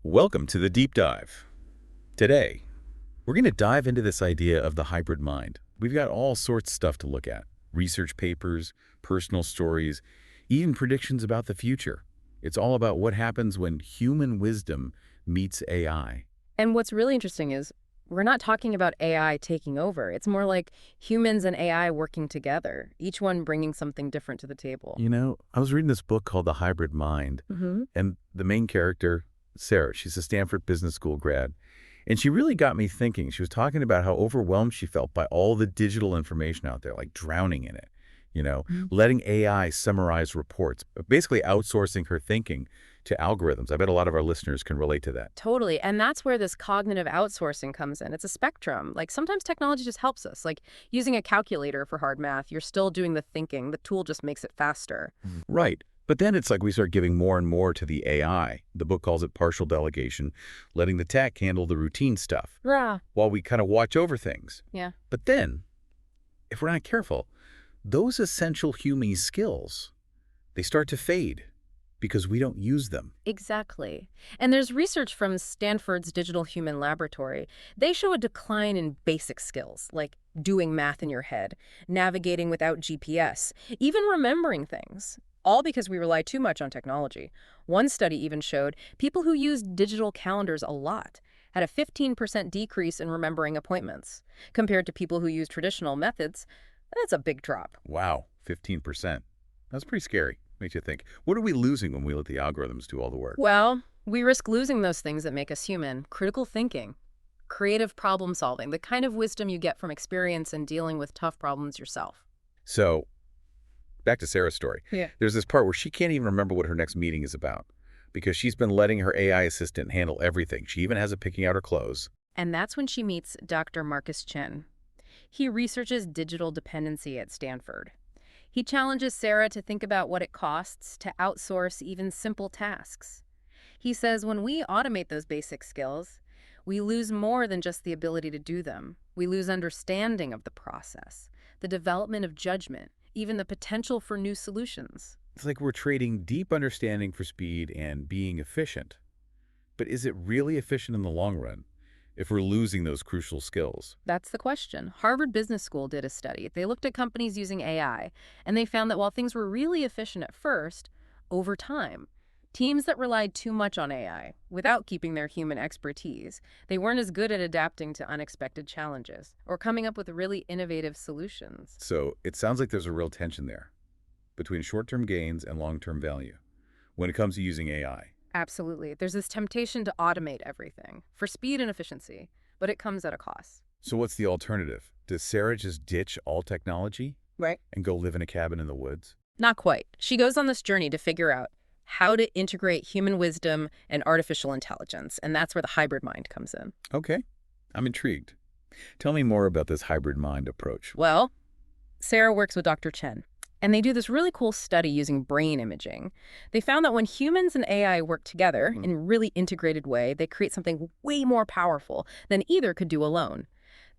Welcome to the Deep Dive. Today, we're going to dive into this idea of the hybrid mind. We've got all sorts of stuff to look at. Research papers, personal stories, even predictions about the future. It's all about what happens when human wisdom meets AI. And what's really interesting is we're not talking about AI taking over. It's more like humans and AI working together, each one bringing something different to the table. I was reading this book called The Hybrid Mind, and the main character, Sarah, she's a Stanford Business School grad, and she really got me thinking. She was talking about how overwhelmed she felt by all the digital information out there, like drowning in it, Mhm. letting AI summarize reports, basically outsourcing her thinking to algorithms. I bet a lot of our listeners can relate to that. Totally. And that's where this cognitive outsourcing comes in. It's a spectrum. Like sometimes technology just helps us. Like using a calculator for hard math, you're still doing the thinking. The tool just makes it faster. Right. But then it's like we start giving more and more to the AI. The book calls it partial delegation, letting the tech handle the routine stuff Yeah. while we kind of watch over things. Yeah. But then, if we're not careful, those essential human skills, they start to fade because we don't use them. Exactly. And there's research from Stanford's Digital Human Laboratory. They show a decline in basic skills, like doing math in your head, navigating without GPS, even remembering things, all because we rely too much on technology. One study even showed people who used digital calendars a lot had a 15% decrease in remembering appointments. Compared to people who use traditional methods, that's a big drop. Wow, 15%. That's pretty scary. Makes you think, what are we losing when we let the algorithms do all the work? Well, we risk losing those things that make us human: critical thinking, creative problem solving, the kind of wisdom you get from experience and dealing with tough problems yourself. So, back to Sarah's story. Yeah. There's this part where she can't even remember what her next meeting is about because she's been letting her AI assistant handle everything. She even has it picking out her clothes. And that's when she meets Dr. Marcus Chen. He researches digital dependency at Stanford. He challenges Sarah to think about what it costs to outsource even simple tasks. He says when we automate those basic skills, we lose more than just the ability to do them. We lose understanding of the process, the development of judgment, even the potential for new solutions. It's like we're trading deep understanding for speed and being efficient. But is it really efficient in the long run if we're losing those crucial skills? That's the question. Harvard Business School did a study. They looked at companies using AI, and they found that while things were really efficient at first, over time, teams that relied too much on AI without keeping their human expertise, they weren't as good at adapting to unexpected challenges or coming up with really innovative solutions. So it sounds like there's a real tension there between short-term gains and long-term value when it comes to using AI. Absolutely. There's this temptation to automate everything for speed and efficiency, but it comes at a cost. So what's the alternative? Does Sarah just ditch all technology Right. and go live in a cabin in the woods? Not quite. She goes on this journey to figure out how to integrate human wisdom and artificial intelligence, and that's where the hybrid mind comes in. Okay, I'm intrigued. Tell me more about this hybrid mind approach. Well, Sarah works with Dr. Chen, and they do this really cool study using brain imaging. They found that when humans and AI work together in a really integrated way, they create something way more powerful than either could do alone.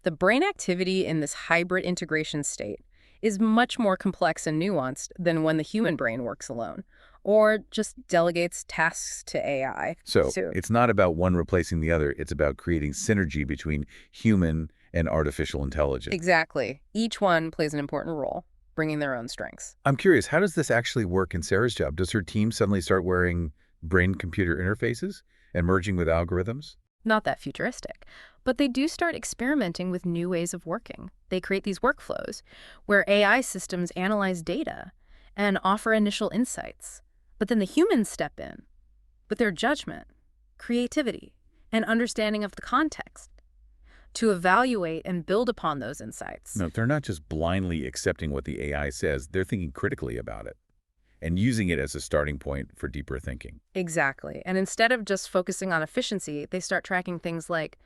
The brain activity in this hybrid integration state is much more complex and nuanced than when the human brain works alone or just delegates tasks to AI. So it's not about one replacing the other. It's about creating synergy between human and artificial intelligence. Exactly. Each one plays an important role, bringing their own strengths. I'm curious, how does this actually work in Sarah's job? Does her team suddenly start wearing brain-computer interfaces and merging with algorithms? Not that futuristic, but they do start experimenting with new ways of working. They create these workflows where AI systems analyze data and offer initial insights. But then the humans step in with their judgment, creativity, and understanding of the context to evaluate and build upon those insights. No, they're not just blindly accepting what the AI says. They're thinking critically about it and using it as a starting point for deeper thinking. Exactly. And instead of just focusing on efficiency, they start tracking things like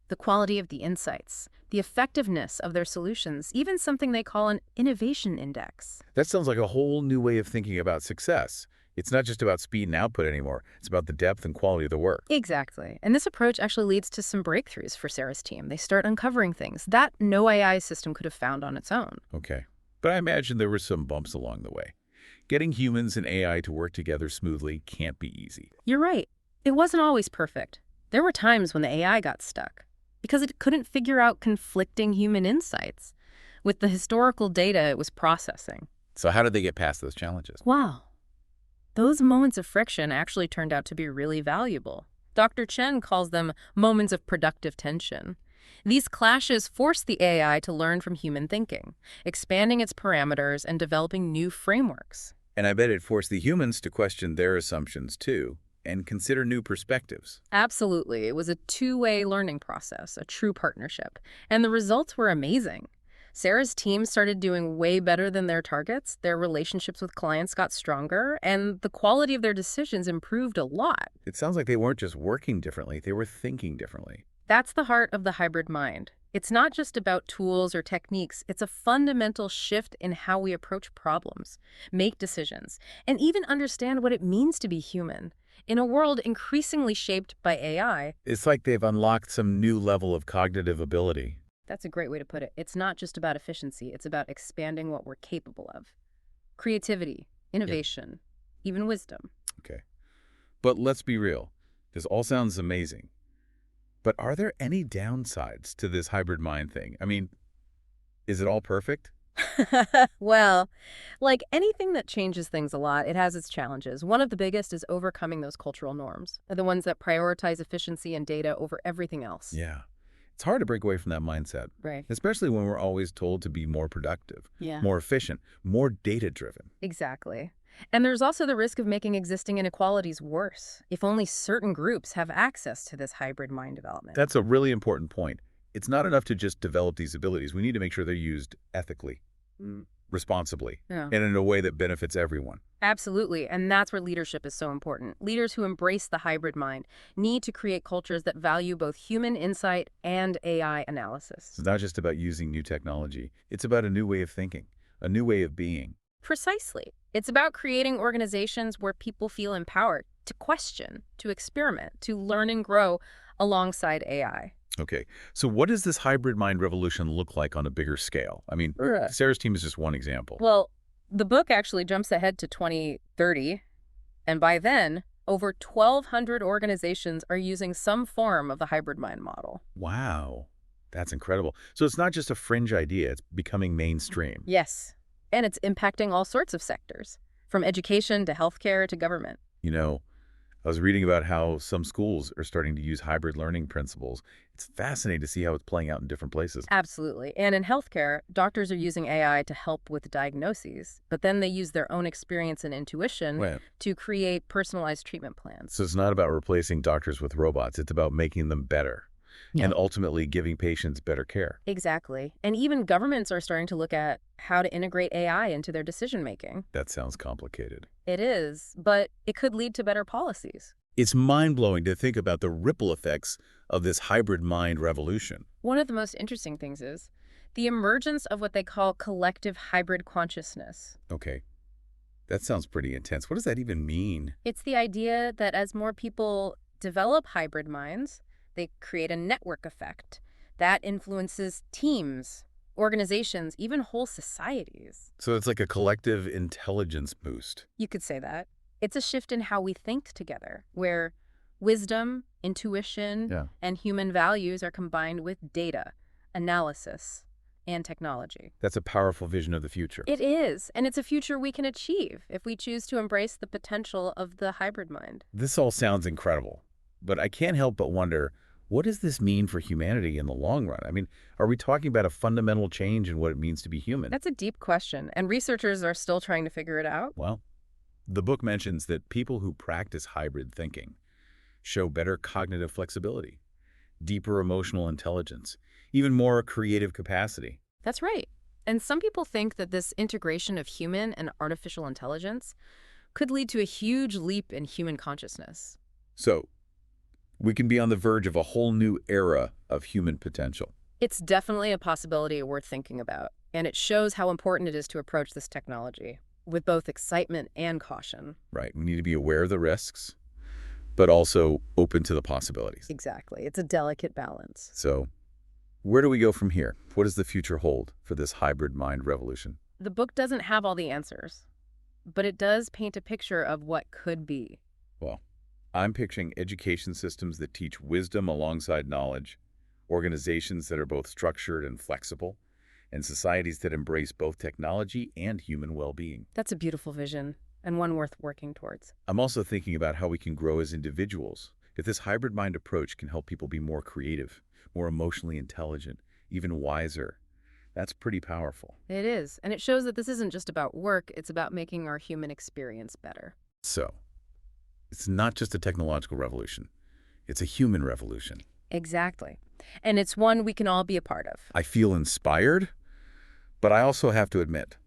the quality of the insights, the effectiveness of their solutions, even something they call an innovation index. That sounds like a whole new way of thinking about success. It's not just about speed and output anymore. It's about the depth and quality of the work. Exactly. And this approach actually leads to some breakthroughs for Sarah's team. They start uncovering things that no AI system could have found on its own. Okay. But I imagine there were some bumps along the way. Getting humans and AI to work together smoothly can't be easy. You're right. It wasn't always perfect. There were times when the AI got stuck because it couldn't figure out conflicting human insights with the historical data it was processing. So how did they get past those challenges? Wow, those moments of friction actually turned out to be really valuable. Dr. Chen calls them moments of productive tension. These clashes force the AI to learn from human thinking, expanding its parameters and developing new frameworks. And I bet it forced the humans to question their assumptions too, and consider new perspectives. Absolutely. It was a two-way learning process, a true partnership. And the results were amazing. Sarah's team started doing way better than their targets, their relationships with clients got stronger, and the quality of their decisions improved a lot. It sounds like they weren't just working differently, they were thinking differently. That's the heart of the hybrid mind. It's not just about tools or techniques, it's a fundamental shift in how we approach problems, make decisions, and even understand what it means to be human. In a world increasingly shaped by AI, It's like they've unlocked some new level of cognitive ability. that's a great way to put it. It's not just about efficiency, it's about expanding what we're capable of. Creativity, innovation, even wisdom. Okay. But let's be real. This all sounds amazing. But are there any downsides to this hybrid mind thing? I mean, is it all perfect? Well, like anything that changes things a lot, it has its challenges. One of the biggest is overcoming those cultural norms, the ones that prioritize efficiency and data over everything else. Yeah. It's hard to break away from that mindset, Right. especially when we're always told to be more productive, Yeah. more efficient, more data-driven. Exactly. And there's also the risk of making existing inequalities worse if only certain groups have access to this hybrid mind development. That's a really important point. It's not enough to just develop these abilities. We need to make sure they're used ethically, responsibly, Yeah. and in a way that benefits everyone. Absolutely. And that's where leadership is so important. Leaders who embrace the hybrid mind need to create cultures that value both human insight and AI analysis. It's not just about using new technology. It's about a new way of thinking, a new way of being. Precisely. It's about creating organizations where people feel empowered to question, to experiment, to learn and grow alongside AI. Okay, so what does this hybrid mind revolution look like on a bigger scale? I mean, Right. Sarah's team is just one example. Well, the book actually jumps ahead to 2030, and by then, over 1,200 organizations are using some form of the hybrid mind model. Wow, that's incredible. So it's not just a fringe idea, it's becoming mainstream. Yes, and it's impacting all sorts of sectors, from education to healthcare to government. You know, I was reading about how some schools are starting to use hybrid learning principles. It's fascinating to see how it's playing out in different places. Absolutely. And in healthcare, doctors are using AI to help with diagnoses, but then they use their own experience and intuition Right. to create personalized treatment plans. So it's not about replacing doctors with robots, it's about making them better Yeah. and ultimately giving patients better care. Exactly. And even governments are starting to look at how to integrate AI into their decision-making. That sounds complicated. It is, but it could lead to better policies. It's mind-blowing to think about the ripple effects of this hybrid mind revolution. One of the most interesting things is the emergence of what they call collective hybrid consciousness. Okay, that sounds pretty intense. What does that even mean? It's the idea that as more people develop hybrid minds, they create a network effect that influences teams, organizations, even whole societies. So it's like a collective intelligence boost. You could say that. It's a shift in how we think together, where wisdom, intuition, Yeah. and human values are combined with data, analysis, and technology. That's a powerful vision of the future. It is, and it's a future we can achieve if we choose to embrace the potential of the hybrid mind. This all sounds incredible, but I can't help but wonder, what does this mean for humanity in the long run? I mean, are we talking about a fundamental change in what it means to be human? That's a deep question, and researchers are still trying to figure it out. Well, the book mentions that people who practice hybrid thinking show better cognitive flexibility, deeper emotional intelligence, even more creative capacity. That's right. And some people think that this integration of human and artificial intelligence could lead to a huge leap in human consciousness. So, we can be on the verge of a whole new era of human potential. It's definitely a possibility worth thinking about, and it shows how important it is to approach this technology with both excitement and caution. Right. We need to be aware of the risks, but also open to the possibilities. Exactly. It's a delicate balance. So, where do we go from here? What does the future hold for this hybrid mind revolution? The book doesn't have all the answers, but it does paint a picture of what could be. Well, I'm picturing education systems that teach wisdom alongside knowledge, organizations that are both structured and flexible, and societies that embrace both technology and human well-being. That's a beautiful vision, and one worth working towards. I'm also thinking about how we can grow as individuals. If this hybrid mind approach can help people be more creative, more emotionally intelligent, even wiser, that's pretty powerful. It is, and it shows that this isn't just about work, it's about making our human experience better. So, it's not just a technological revolution. It's a human revolution. Exactly. And it's one we can all be a part of. I feel inspired, but I also have to admit,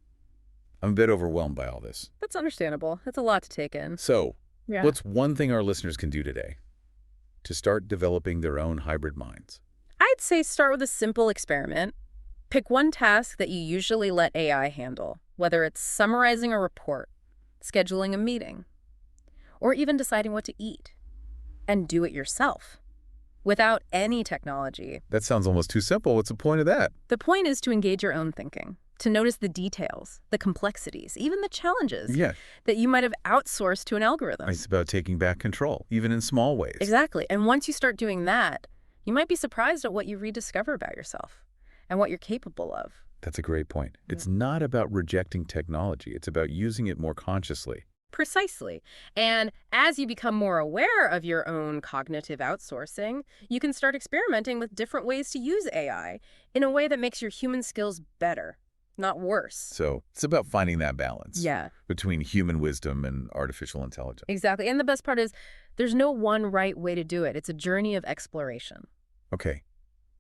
I'm a bit overwhelmed by all this. That's understandable. That's a lot to take in. So, Yeah. what's one thing our listeners can do today to start developing their own hybrid minds? I'd say start with a simple experiment. Pick one task that you usually let AI handle, whether it's summarizing a report, scheduling a meeting, or even deciding what to eat. And do it yourself, without any technology. That sounds almost too simple. What's the point of that? The point is to engage your own thinking, to notice the details, the complexities, even the challenges Yeah, that you might have outsourced to an algorithm. it's about taking back control, even in small ways. Exactly. And once you start doing that, you might be surprised at what you rediscover about yourself and what you're capable of. That's a great point. It's not about rejecting technology. It's about using it more consciously. Precisely. And as you become more aware of your own cognitive outsourcing, you can start experimenting with different ways to use AI in a way that makes your human skills better, not worse. So it's about finding that balance Yeah, between human wisdom and artificial intelligence. exactly. And the best part is there's no one right way to do it. It's a journey of exploration. Okay.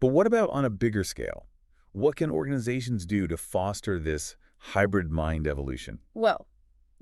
But what about on a bigger scale? What can organizations do to foster this hybrid mind evolution? Well,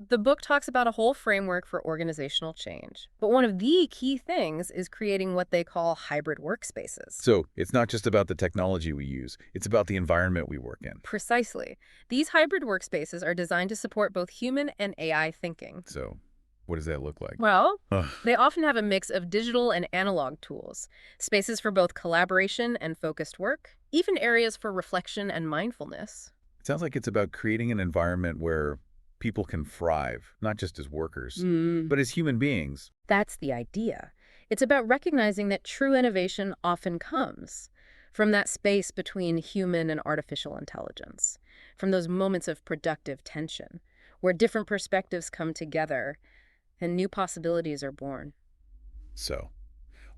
the book talks about a whole framework for organizational change. But one of the key things is creating what they call hybrid workspaces. So it's not just about the technology we use. It's about the environment we work in. Precisely. These hybrid workspaces are designed to support both human and AI thinking. So what does that look like? Well, Ugh, they often have a mix of digital and analog tools, spaces for both collaboration and focused work, even areas for reflection and mindfulness. it sounds like it's about creating an environment where people can thrive, not just as workers, but as human beings. That's the idea. It's about recognizing that true innovation often comes from that space between human and artificial intelligence, from those moments of productive tension, where different perspectives come together and new possibilities are born. So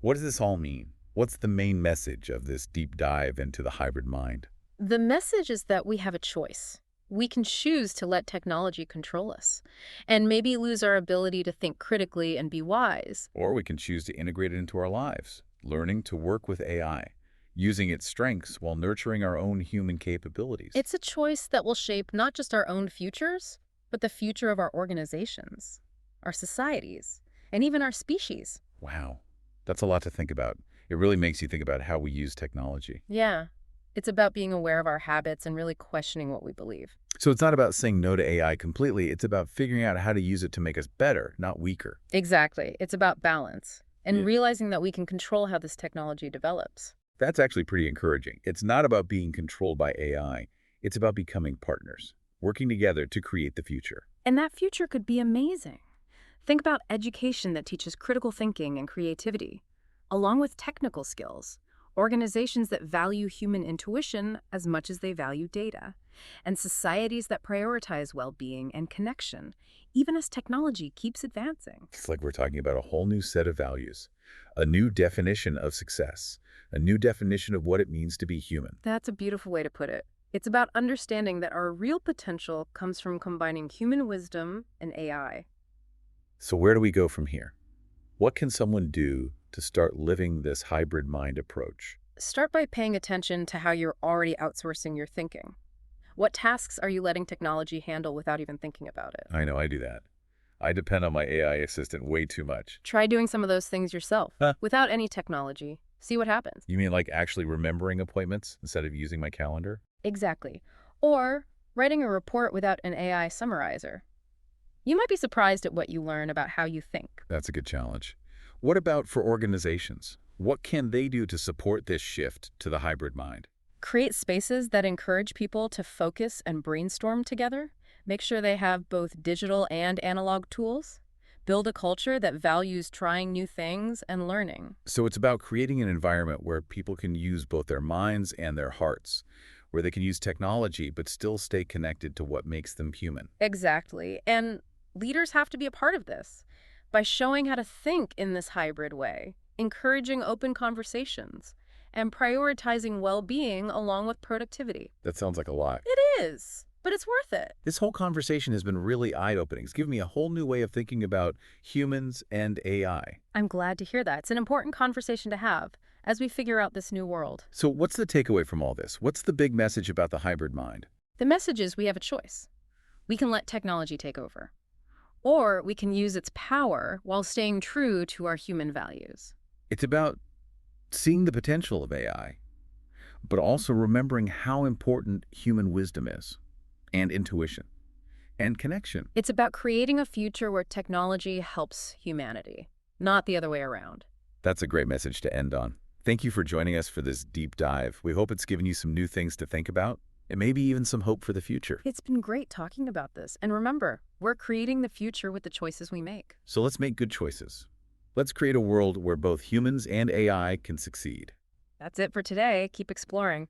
what does this all mean? What's the main message of this deep dive into the hybrid mind? The message is that we have a choice. We can choose to let technology control us and maybe lose our ability to think critically and be wise. Or we can choose to integrate it into our lives, learning to work with AI, using its strengths while nurturing our own human capabilities. It's a choice that will shape not just our own futures, but the future of our organizations, our societies, and even our species. Wow, that's a lot to think about. It really makes you think about how we use technology. Yeah, it's about being aware of our habits and really questioning what we believe. So it's not about saying no to AI completely. It's about figuring out how to use it to make us better, not weaker. Exactly. It's about balance and Yeah. realizing that we can control how this technology develops. That's actually pretty encouraging. It's not about being controlled by AI. It's about becoming partners, working together to create the future. And that future could be amazing. Think about education that teaches critical thinking and creativity, along with technical skills, organizations that value human intuition as much as they value data, and societies that prioritize well-being and connection, even as technology keeps advancing. It's like we're talking about a whole new set of values, a new definition of success, a new definition of what it means to be human. That's a beautiful way to put it. It's about understanding that our real potential comes from combining human wisdom and AI. So where do we go from here? What can someone do to start living this hybrid mind approach? Start by paying attention to how you're already outsourcing your thinking. What tasks are you letting technology handle without even thinking about it? I know I do that. I depend on my AI assistant way too much. Try doing some of those things yourself, Huh. without any technology. See what happens. You mean like actually remembering appointments instead of using my calendar? Exactly. Or writing a report without an AI summarizer. You might be surprised at what you learn about how you think. That's a good challenge. What about for organizations? What can they do to support this shift to the hybrid mind? Create spaces that encourage people to focus and brainstorm together. Make sure they have both digital and analog tools. Build a culture that values trying new things and learning. So it's about creating an environment where people can use both their minds and their hearts, where they can use technology but still stay connected to what makes them human. Exactly. And leaders have to be a part of this by showing how to think in this hybrid way, encouraging open conversations, and prioritizing well-being along with productivity. That sounds like a lot. It is, but it's worth it. This whole conversation has been really eye-opening. It's given me a whole new way of thinking about humans and AI. I'm glad to hear that. It's an important conversation to have as we figure out this new world. So what's the takeaway from all this? What's the big message about the hybrid mind? The message is we have a choice. We can let technology take over, or we can use its power while staying true to our human values. It's about seeing the potential of AI, but also remembering how important human wisdom is, and intuition, and connection. It's about creating a future where technology helps humanity, not the other way around. That's a great message to end on. Thank you for joining us for this deep dive. We hope it's given you some new things to think about, and maybe even some hope for the future. It's been great talking about this. And remember, we're creating the future with the choices we make. So let's make good choices. Let's create a world where both humans and AI can succeed. That's it for today. Keep exploring.